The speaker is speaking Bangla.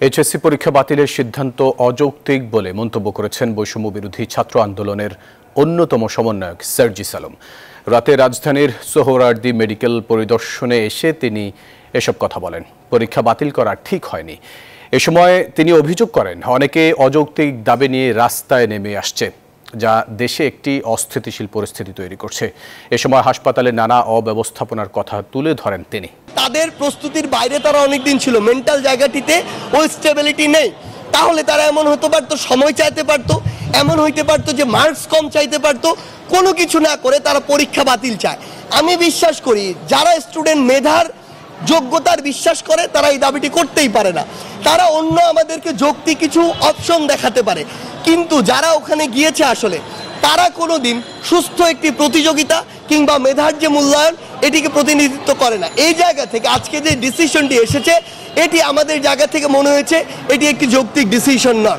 এইচএসসি পরীক্ষা বাতিলের সিদ্ধান্ত অযৌক্তিক বলে মন্তব্য করেছেন বৈষম্য বিরোধী ছাত্র আন্দোলনের অন্যতম সমন্বয়ক সার্জিস আলম। রাতে রাজধানীর সোহরাওয়ার্দী মেডিকেল পরিদর্শনে এসে তিনি এসব কথা বলেন। পরীক্ষা বাতিল করা ঠিক হয়নি। এ সময় তিনি অভিযোগ করেন, অনেকে অযৌক্তিক দাবি নিয়ে রাস্তায় নেমে আসছে, যা দেশে একটি অস্থিতিশীল পরিস্থিতি তৈরি করছে। এ সময় হাসপাতালে নানা অব্যবস্থাপনার কথা তুলে ধরেন তিনি। তাদের প্রস্তুতির বাইরে তারা অনেকদিন ছিল, মেন্টাল জায়গাটিতে ওই স্টেবিলিটি নেই। তাহলে তারা এমন হতে পারতো, সময় চাইতে পারতো, এমন হইতে পারতো যে মার্কস কম চাইতে পারতো। কোনো কিছু না করে তারা পরীক্ষা বাতিল চায়। আমি বিশ্বাস করি যারা স্টুডেন্ট মেধার যোগ্যতার বিশ্বাস করে তারা এই দাবিটি করতেই পারে না। তারা অন্য আমাদেরকে যৌক্তিক কিছু অপশন দেখাতে পারে, কিন্তু যারা ওখানে গিয়েছে আসলে তারা কোনোদিন সুস্থ একটি প্রতিযোগিতা কিংবা মেধার যে মূল্যায়ন এটিকে প্রতিনিধিত্ব করে না। এই জায়গা থেকে আজকে যে ডিসিশনটি এসেছে এটি আমাদের জায়গা থেকে মনে হয়েছে এটি একটি যৌক্তিক ডিসিশন নয়।